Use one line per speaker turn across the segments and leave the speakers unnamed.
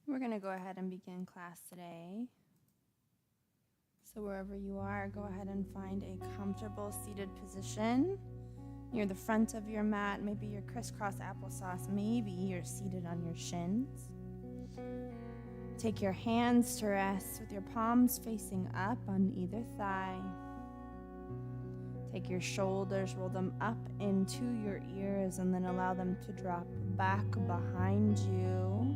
We're going to go ahead and begin class today. So wherever you are, go ahead and find a comfortable seated position near the front of your mat. Maybe you're crisscross applesauce. Maybe you're seated on your shins. Take your hands to rest with your palms facing up on either thigh. Take your shoulders, roll them up into your ears, and then allow them to drop back behind you.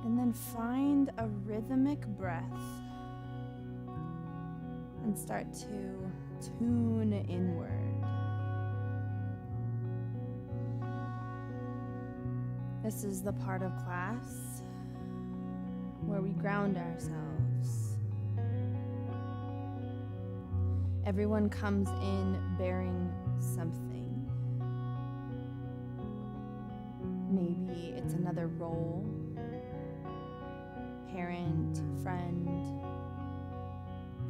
And then find a rhythmic breath and start to tune inward. This is the part of class where we ground ourselves. Everyone comes in bearing something. Maybe it's another role. Parent, friend,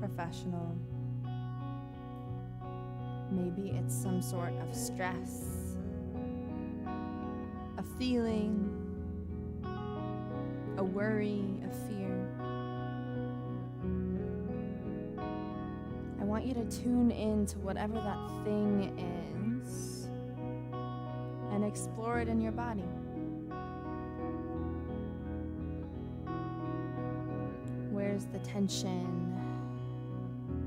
professional. Maybe it's some sort of stress, a feeling, a worry, a fear. I want you to tune into whatever that thing is and explore it in your body. Where's the tension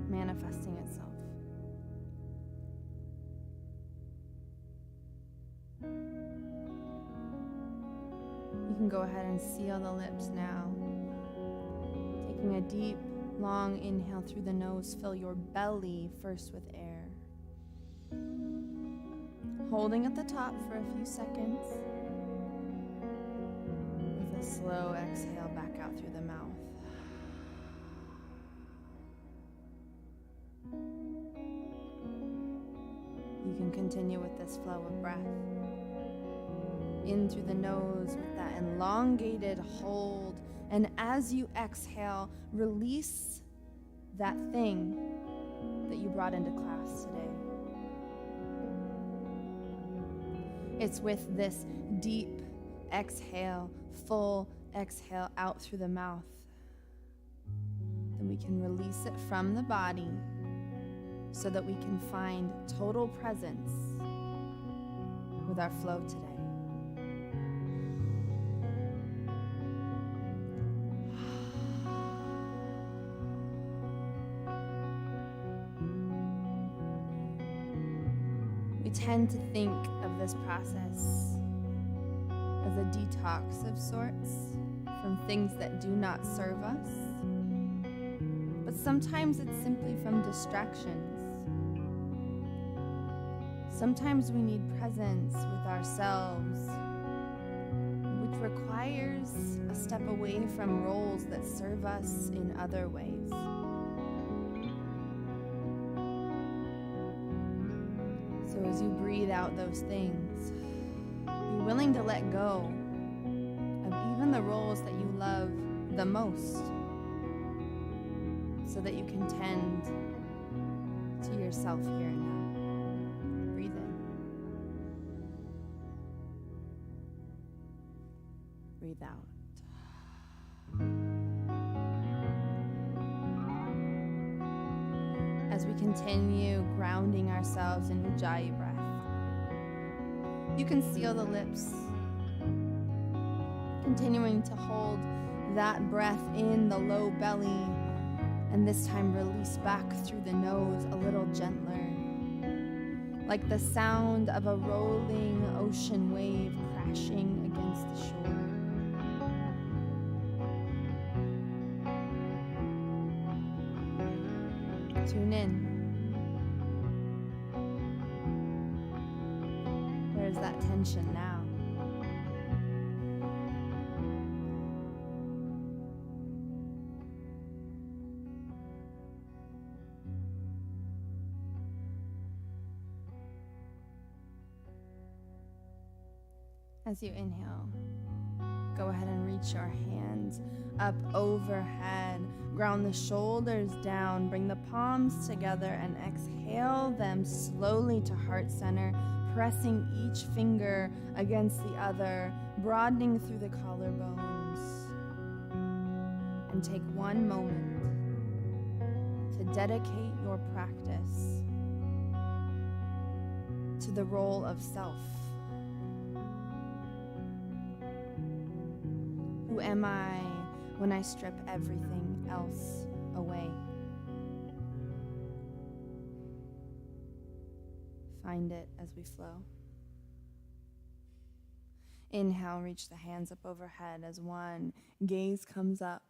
manifesting itself? You can go ahead and seal the lips now. Taking a deep, long inhale through the nose, fill your belly first with air. Holding at the top for a few seconds. With a slow exhale back out through the mouth. You can continue with this flow of breath. In through the nose with that elongated hold. And as you exhale, release that thing that you brought into class today. It's with this deep exhale, full exhale out through the mouth, then we can release it from the body so that we can find total presence with our flow today. We tend to think of this process as a detox of sorts from things that do not serve us, but sometimes it's simply from distractions. Sometimes we need presence with ourselves, which requires a step away from roles that serve us in other ways. So as you breathe out those things, be willing to let go of even the roles that you love the most so that you can tend to yourself here and now. Breathe in. Breathe out. As we continue grounding ourselves in Ujjayi breath, you can seal the lips, continuing to hold that breath in the low belly, and this time release back through the nose a little gentler, like the sound of a rolling ocean wave crashing against the shore. Tune in. Where's that tension now? As you inhale, go ahead and reach your hands up overhead. Ground the shoulders down. Bring the palms together and exhale them slowly to heart center. pressing each finger against the other, broadening through the collarbones. And take one moment to dedicate your practice to the role of self. Who am I when I strip everything else away? Find it as we flow. Inhale, reach the hands up overhead as one gaze comes up.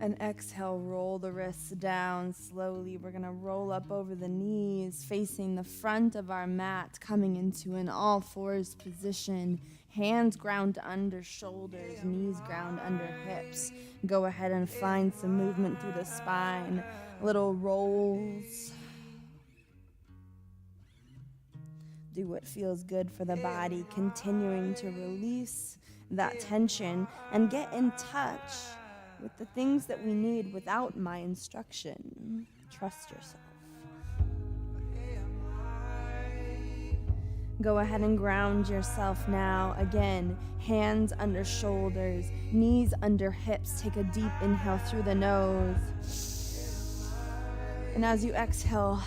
And exhale, roll the wrists down slowly. We're going to roll up over the knees, facing the front of our mat, coming into an all fours position. Hands ground under shoulders, knees ground under hips. Go ahead and find some movement through the spine. Little rolls. Do what feels good for the body, continuing to release that tension and get in touch with the things that we need without my instruction. Trust yourself. Go ahead and ground yourself now. Again, hands under shoulders, knees under hips. Take a deep inhale through the nose. And as you exhale,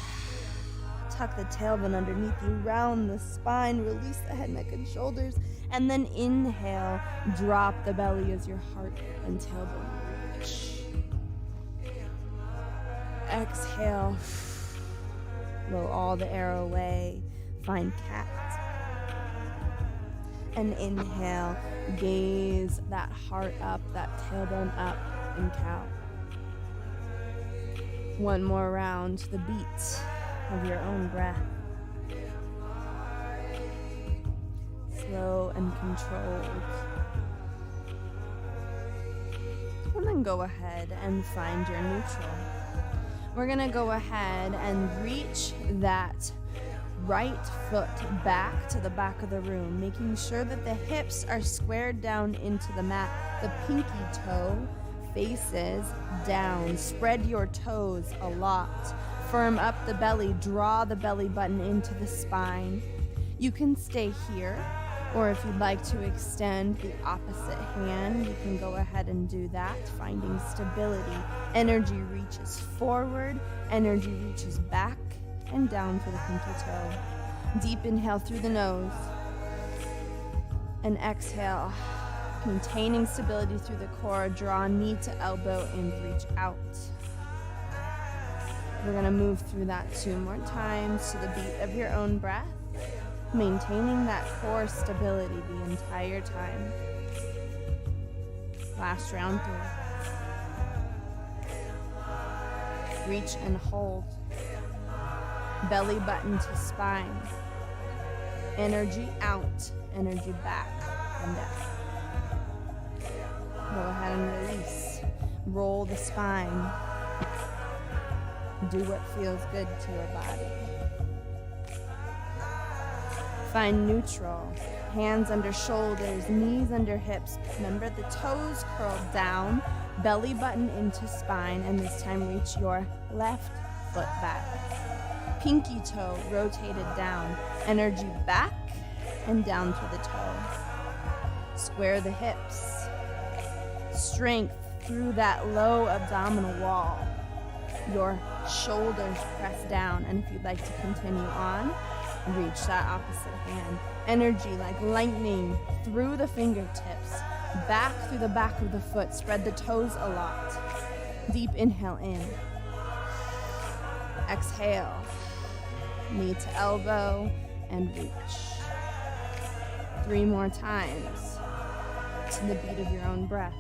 tuck the tailbone underneath you, round the spine, release the head, neck, and shoulders, and then inhale, drop the belly as your heart and tailbone reach. Exhale, blow all the air away, find cat. And inhale, gaze that heart up, that tailbone up, and cow. One more round to the beat of your own breath. Slow and controlled. And then go ahead and find your neutral. We're gonna go ahead and reach that right foot back to the back of the room, making sure that the hips are squared down into the mat. The pinky toe faces down. Spread your toes a lot. Firm up the belly, draw the belly button into the spine. You can stay here, or if you'd like to extend the opposite hand, you can go ahead and do that, finding stability. Energy reaches forward, energy reaches back and down for the pinky toe. Deep inhale through the nose, and exhale, maintaining stability through the core. Draw knee to elbow and reach out. We're going to move through that 2 more times to the beat of your own breath, maintaining that core stability the entire time. Last round 3. Reach and hold. Belly button to spine. Energy out, energy back and down. Go ahead and release. Roll the spine. Do what feels good to your body. Find neutral. Hands under shoulders, knees under hips. Remember the toes curled down, belly button into spine, and this time reach your left foot back. Pinky toe rotated down, energy back and down to the toe. Square the hips. Strength through that low abdominal wall. Your shoulders press down, and if you'd like to continue on, reach that opposite hand. Energy like lightning through the fingertips, back through the back of the foot. Spread the toes a lot. Deep inhale in. Exhale. Knee to elbow and reach. 3 more times to the beat of your own breath.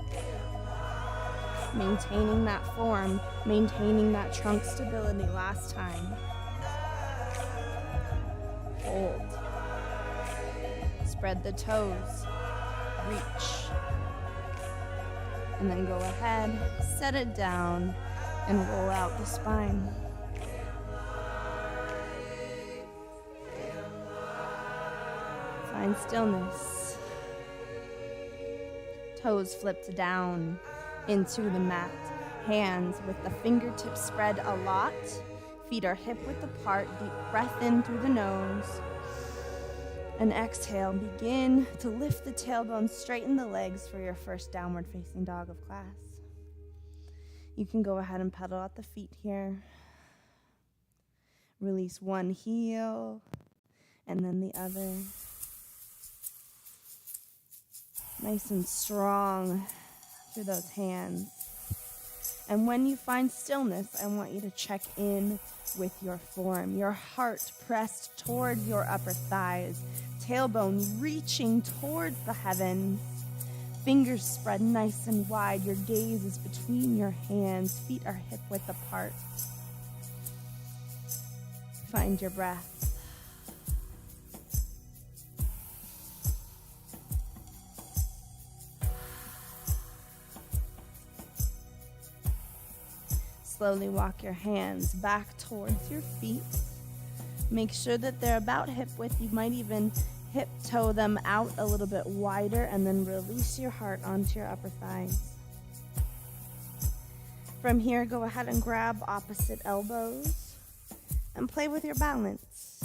Maintaining that form, maintaining that trunk stability. Last time. Hold. Spread the toes. Reach. And then go ahead, set it down, and roll out the spine. Find stillness. Toes flipped down into the mat. Hands with the fingertips spread a lot. Feet are hip width apart. Deep breath in through the nose. And exhale, begin to lift the tailbone, straighten the legs for your first downward facing dog of class. You can go ahead and pedal out the feet here. Release one heel and then the other. Nice and strong through those hands. And when you find stillness, I want you to check in with your form. Your heart pressed towards your upper thighs. Tailbone reaching towards the heavens. Fingers spread nice and wide. Your gaze is between your hands. Feet are hip-width apart. Find your breath. Slowly walk your hands back towards your feet. Make sure that they're about hip width. You might even hip toe them out a little bit wider and then release your heart onto your upper thighs. From here, go ahead and grab opposite elbows and play with your balance.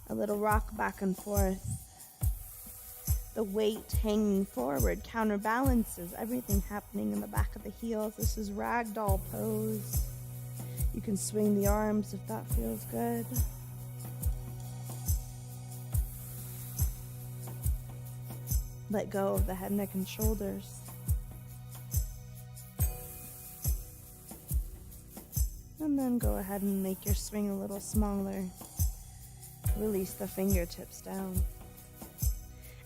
A little rock back and forth. The weight hanging forward counterbalances everything happening in the back of the heels. This is ragdoll pose. You can swing the arms if that feels good. Let go of the head, neck, and shoulders. And then go ahead and make your swing a little smaller. Release the fingertips down.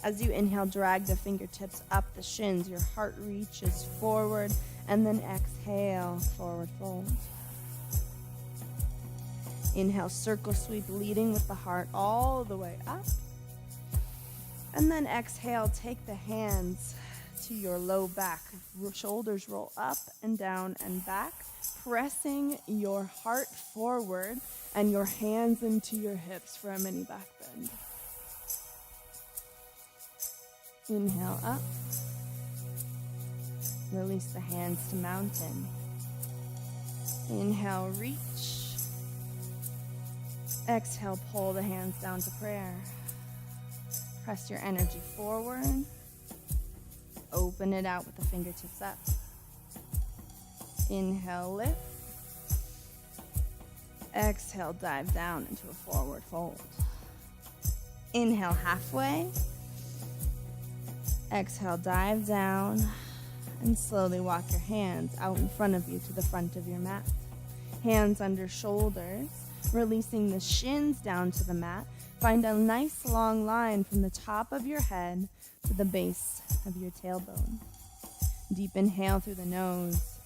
As you inhale, drag the fingertips up the shins. Your heart reaches forward, and then exhale, forward fold. Inhale, circle sweep, leading with the heart all the way up. And then exhale, take the hands to your low back. Shoulders roll up and down and back, pressing your heart forward and your hands into your hips for a mini back bend. Inhale up. Release the hands to mountain. Inhale, reach. Exhale, pull the hands down to prayer. Press your energy forward. Open it out with the fingertips up. Inhale, lift. Exhale, dive down into a forward fold. Inhale, halfway. Exhale, dive down, and slowly walk your hands out in front of you to the front of your mat. Hands under shoulders, releasing the shins down to the mat. Find a nice long line from the top of your head to the base of your tailbone. Deep inhale through the nose.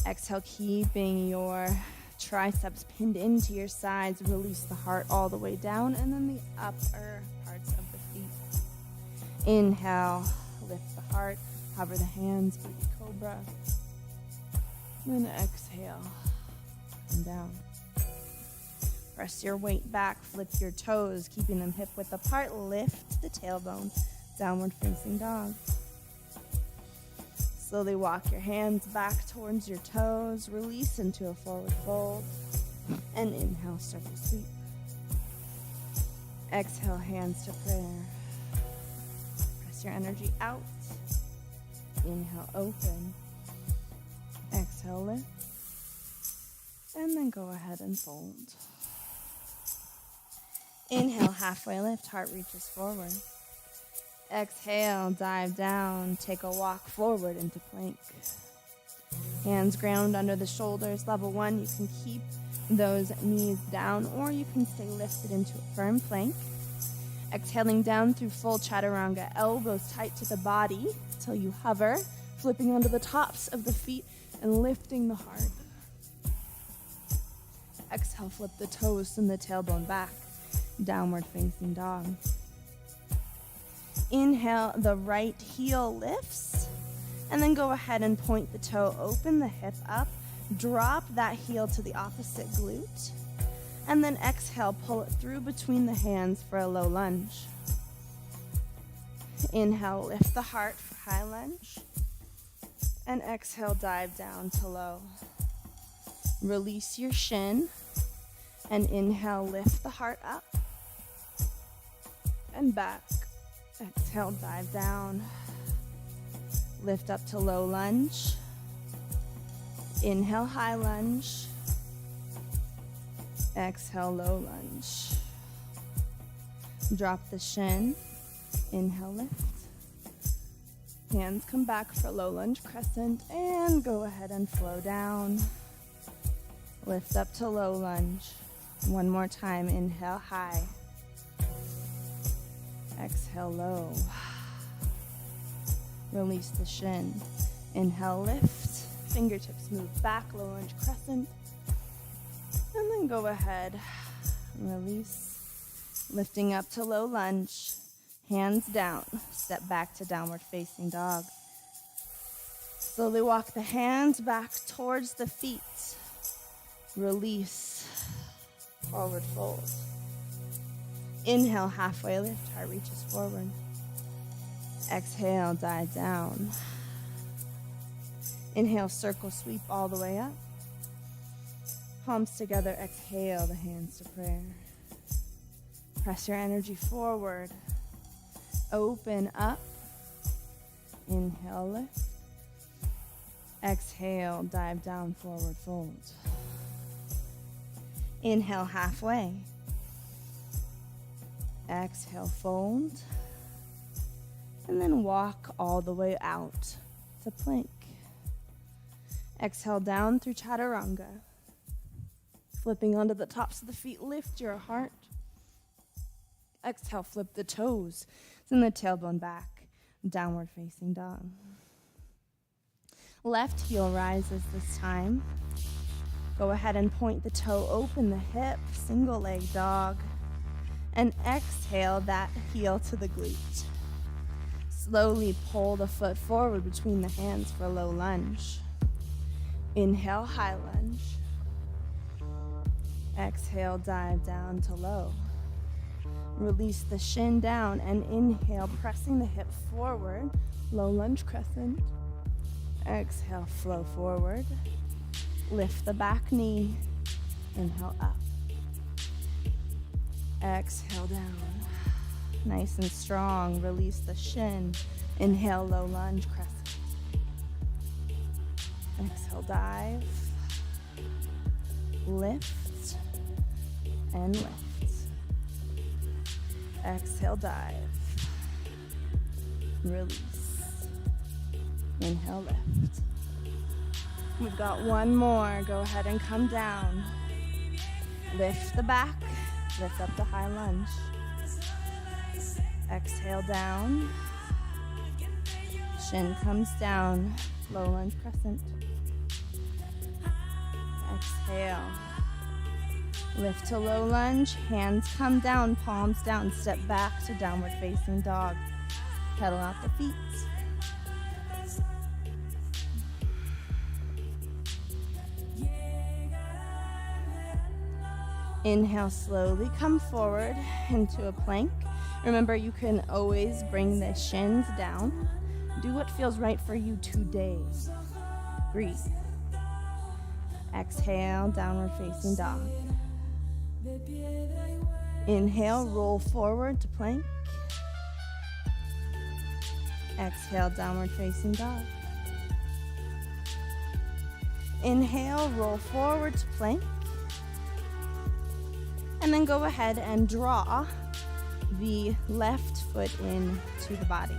Exhale, keeping your triceps pinned into your sides. Release the heart all the way down, and then the upper parts of the feet. Inhale, lift the heart, hover the hands, baby cobra. Then exhale, and down. Press your weight back, flip your toes, keeping them hip width apart. Lift the tailbone, downward facing dog. Slowly walk your hands back towards your toes, release into a forward fold, and inhale, circle sweep. Exhale, hands to prayer. Your energy out. Inhale, open. Exhale, lift. And then go ahead and fold. Inhale, halfway lift, heart reaches forward. Exhale, dive down, take a walk forward into plank. Hands ground under the shoulders. Level 1, you can keep those knees down, or you can stay lifted into a firm plank. Exhaling down through full chaturanga, elbows tight to the body till you hover, flipping onto the tops of the feet and lifting the heart. Exhale, flip the toes and the tailbone back, downward facing dog. Inhale, the right heel lifts, and then go ahead and point the toe, open the hip up, drop that heel to the opposite glute. And then exhale, pull it through between the hands for a low lunge. Inhale, lift the heart for high lunge. And exhale, dive down to low. Release your shin. And inhale, lift the heart up. and back. Exhale, dive down. Lift up to low lunge. Inhale, high lunge. Exhale, low lunge. Drop the shin. Inhale, lift. Hands come back for low lunge crescent and go ahead and flow down. Lift up to low lunge. One more time. Inhale, high. Exhale, low. Release the shin. Inhale, lift. Fingertips move back, low lunge crescent. And then go ahead. Release. Lifting up to low lunge. Hands down. Step back to downward facing dog. Slowly walk the hands back towards the feet. Release. Forward fold. Inhale, halfway lift. Heart reaches forward. Exhale, dive down. Inhale, circle sweep all the way up. Palms together. Exhale, the hands to prayer. Press your energy forward. Open up. Inhale, lift. Exhale, dive down, forward fold. Inhale, halfway. Exhale, fold. And then walk all the way out to plank. Exhale down through chaturanga. Flipping onto the tops of the feet, lift your heart. Exhale, flip the toes. Send the tailbone back. Downward facing dog. Left heel rises this time. Go ahead and point the toe, open the hip, single leg dog. And exhale that heel to the glute. Slowly pull the foot forward between the hands for low lunge. Inhale, high lunge. Exhale, dive down to low. Release the shin down and inhale, pressing the hip forward. Low lunge crescent. Exhale, flow forward. Lift the back knee. Inhale, up. Exhale, down. Nice and strong. Release the shin. Inhale, low lunge crescent. Exhale, dive. Lift and lift. Exhale, dive. Release. Inhale, lift. We've got one more. Go ahead and come down. Lift the back. Lift up to high lunge. Exhale, down. Shin comes down. Low lunge crescent. Exhale. Lift to low lunge. Hands come down. Palms down. Step back to downward facing dog. Pedal out the feet. Inhale, slowly come forward into a plank. Remember, you can always bring the shins down. Do what feels right for you today. Breathe. Exhale, downward facing dog. Inhale, roll forward to plank. Exhale, downward facing dog. Inhale, roll forward to plank. And then go ahead and draw the left foot in to the body.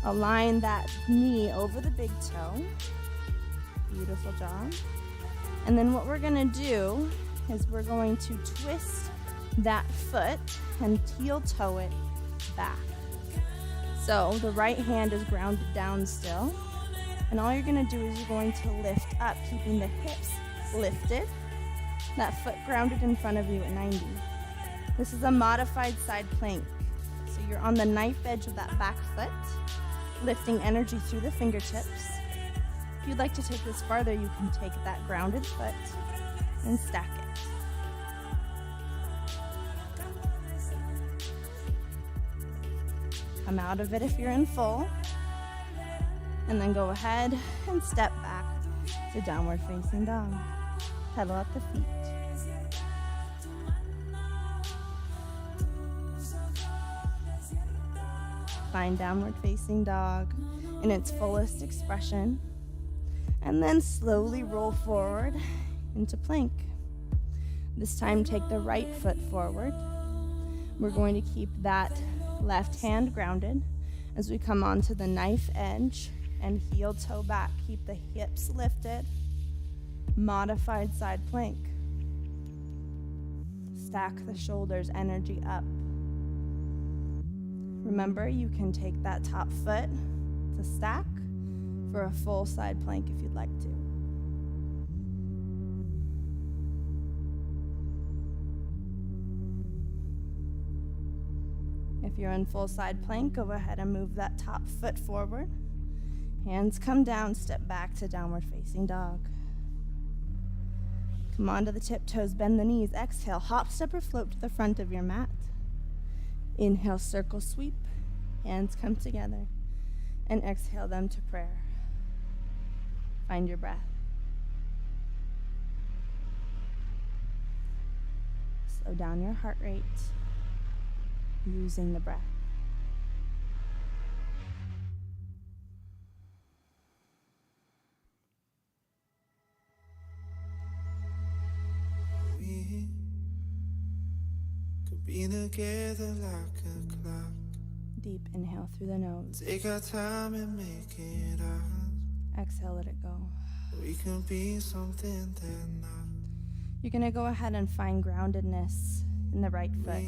Align that knee over the big toe. Beautiful job. And then what we're gonna do is we're going to twist that foot and heel toe it back. So the right hand is grounded down still. And all you're gonna do is you're going to lift up, keeping the hips lifted. That foot grounded in front of you at 90. This is a modified side plank. So you're on the knife edge of that back foot, lifting energy through the fingertips. If you'd like to take this farther, you can take that grounded foot and stack it. Come out of it if you're in full. And then go ahead and step back to downward facing dog. Pedal at the feet. Find downward facing dog in its fullest expression. And then slowly roll forward into plank. This time take the right foot forward. We're going to keep that left hand grounded as we come onto the knife edge and heel toe back. Keep the hips lifted. Modified side plank. Stack the shoulders, energy up. Remember, you can take that top foot to stack for a full side plank if you'd like to. If you're in full side plank, go ahead and move that top foot forward. Hands come down, step back to downward facing dog. Come onto the tiptoes, bend the knees. Exhale, hop, step, or float to the front of your mat. Inhale, circle sweep. Hands come together. And exhale them to prayer. Find your breath. Slow down your heart rate using the breath.
We could be together like a clock.
Deep inhale through the nose.
Take our time and make it ours.
Exhale, let it go.
We can be something they're not.
You're going to go ahead and find groundedness in the right foot.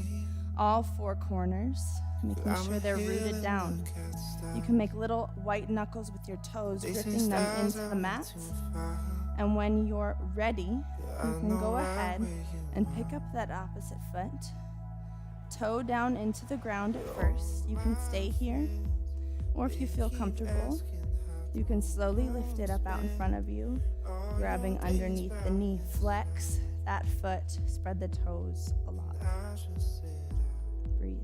All four corners, making sure they're rooted down. You can make little white knuckles with your toes, gripping them into the mat. And when you're ready, you can go ahead and pick up that opposite foot. Toe down into the ground at first. You can stay here, or if you feel comfortable, you can slowly lift it up out in front of you, grabbing underneath the knee. Flex that foot, spread the toes a lot. Breathe.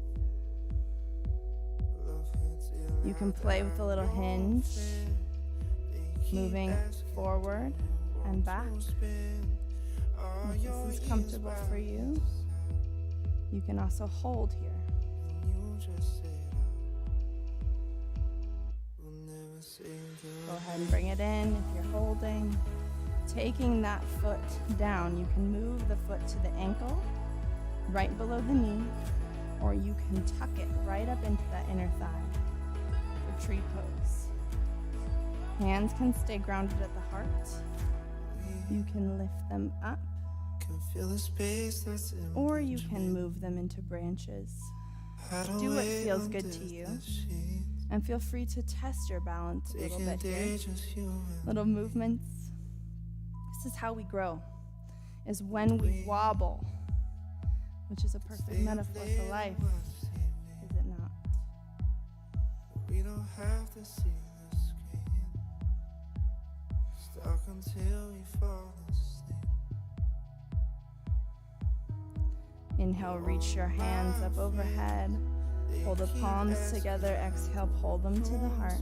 You can play with a little hinge, moving forward and back. If this is comfortable for you, you can also hold here. Go ahead and bring it in if you're holding. Taking that foot down, you can move the foot to the ankle, right below the knee, or you can tuck it right up into that inner thigh for tree pose. Hands can stay grounded at the heart. You can lift them up, or you can move them into branches. Do what feels good to you. And feel free to test your balance a little bit here. Little movements. This is how we grow, is when we wobble, which is a perfect metaphor for life, is it not?
We don't have to see the screen. Stuck until we fall asleep.
Inhale, reach your hands up overhead. Pull the palms together. Exhale, pull them to the heart.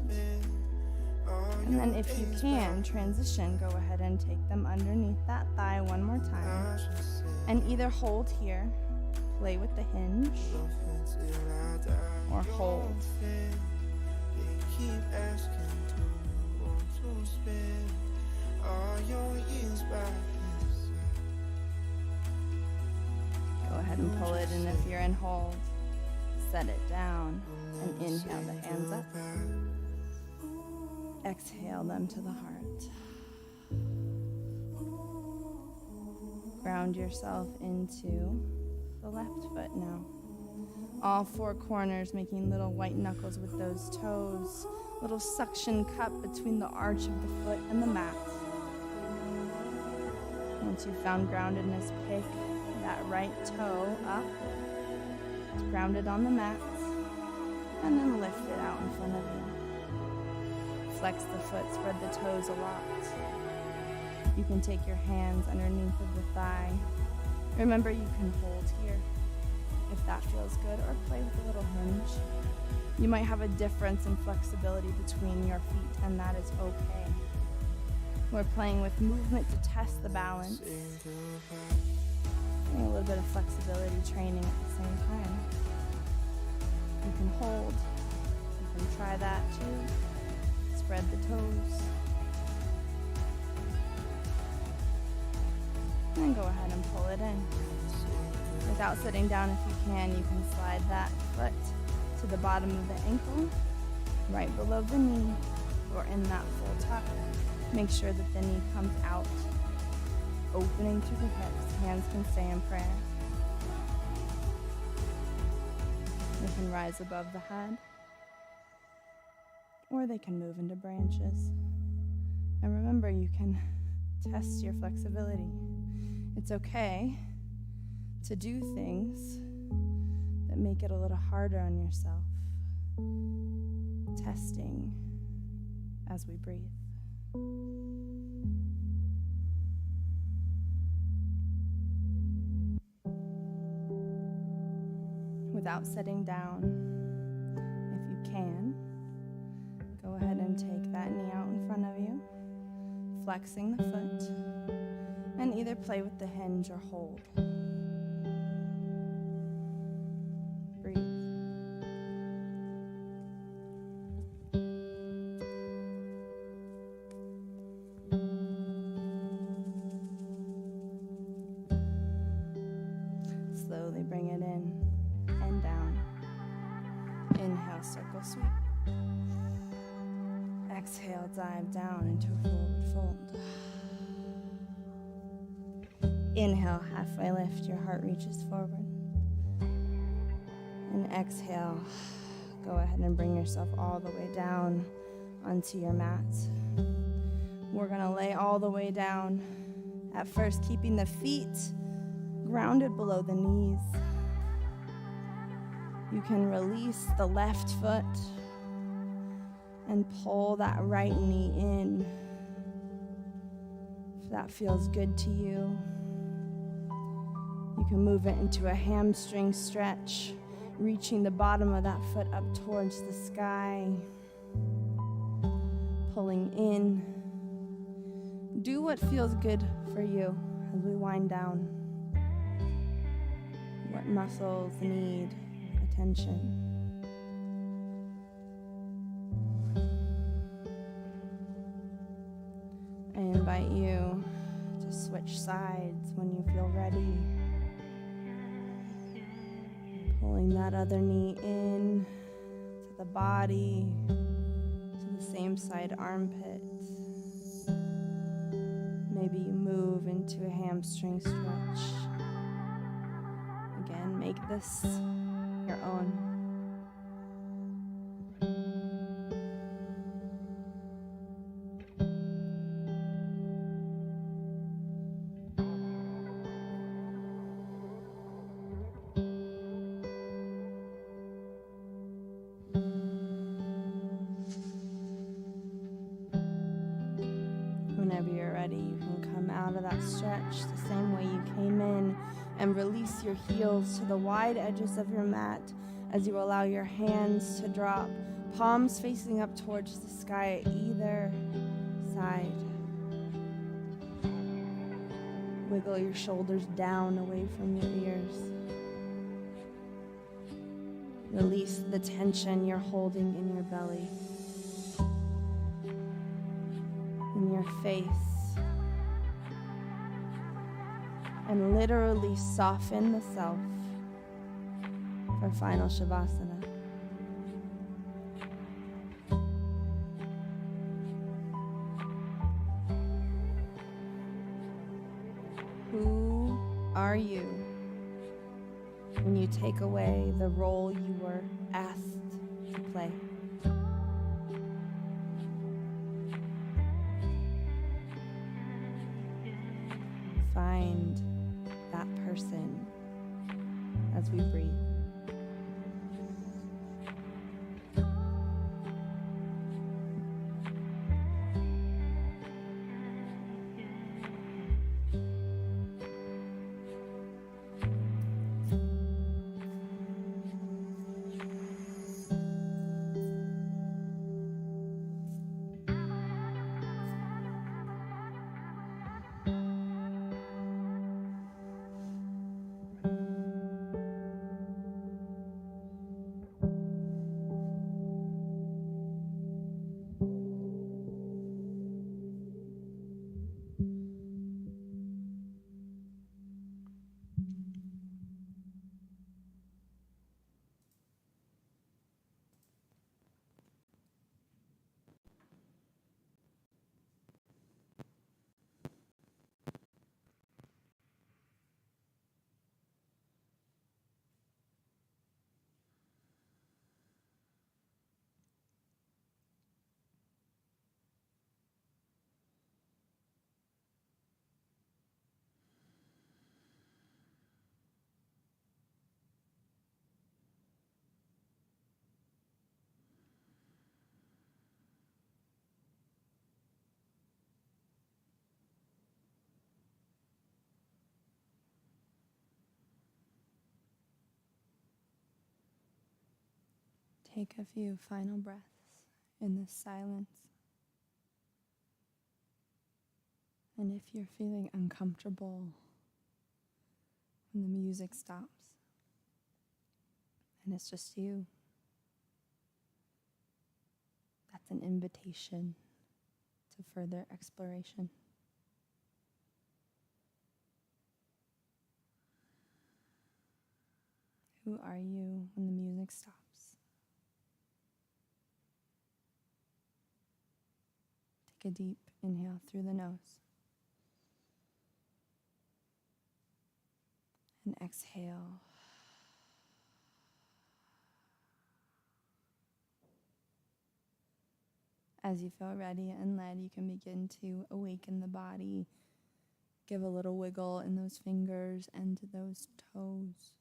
And then if you can, transition, go ahead and take them underneath that thigh one more time. And either hold here, play with the hinge, or hold. Go ahead and pull it in if you're in hold. Set it down and inhale the hands up. Exhale them to the heart. Ground yourself into the left foot now. All four corners, making little white knuckles with those toes. Little suction cup between the arch of the foot and the mat. Once you've found groundedness, pick that right toe up. It's grounded on the mat, and then lift it out in front of you. Flex the foot, spread the toes a lot. You can take your hands underneath of the thigh. Remember, you can hold here if that feels good, or play with a little hinge. You might have a difference in flexibility between your feet, and that is okay. We're playing with movement to test the balance. A little bit of flexibility training at the same time. You can hold can try that too. Spread the toes. And go ahead and pull it in. Without sitting down, if you can slide that foot to the bottom of the ankle, right below the knee, or in that full tuck. Make sure that the knee comes out, opening through the hips. Hands can stay in prayer. They can rise above the head, or they can move into branches. And remember, you can test your flexibility. It's okay to do things that make it a little harder on yourself. Testing as we breathe. Without sitting down, if you can, go ahead and take that knee out in front of you, flexing the foot, and either play with the hinge or hold. Breathe. Slowly bring it in and down. Inhale, circle sweep. Exhale, dive down into a forward fold. Inhale, halfway lift, your heart reaches forward. And exhale, go ahead and bring yourself all the way down onto your mat. We're gonna lay all the way down. At first, keeping the feet grounded below the knees. You can release the left foot and pull that right knee in if that feels good to you. You can move it into a hamstring stretch, reaching the bottom of that foot up towards the sky, pulling in. Do what feels good for you as we wind down. What muscles need attention. I invite you to switch sides when you feel ready. Pulling that other knee in to the body, to the same side armpit. Maybe you move into a hamstring stretch. Again, make this your own. Whenever you're ready, you can come out of that stretch the same way you came in and release your heels to the wide edges of your mat as you allow your hands to drop, palms facing up towards the sky at either side. Wiggle your shoulders down away from your ears. Release the tension you're holding in your belly, in your face, and literally soften the self for final Shavasana. Who are you when you take away the role you were asked to play? Find that person as we breathe. Take a few final breaths in this silence. And if you're feeling uncomfortable when the music stops and it's just you, that's an invitation to further exploration. Who are you when the music stops? Take a deep inhale through the nose. And exhale. As you feel ready and led, you can begin to awaken the body. Give a little wiggle in those fingers and those toes.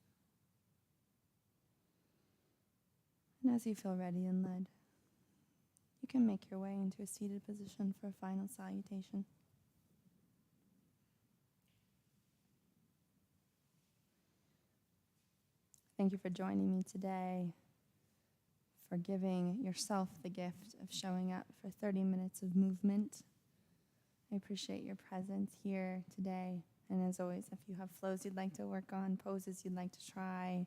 And as you feel ready and led, you can make your way into a seated position for a final salutation. Thank you for joining me today, for giving yourself the gift of showing up for 30 minutes of movement. I appreciate your presence here today. And as always, if you have flows you'd like to work on, poses you'd like to try,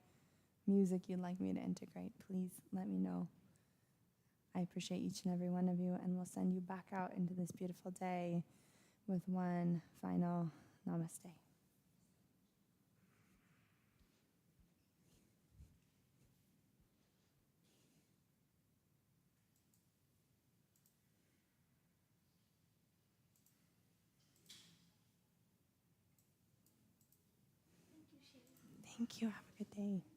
music you'd like me to integrate, please let me know. I appreciate each and every one of you, and we'll send you back out into this beautiful day with one final namaste. Thank you. Have a good day.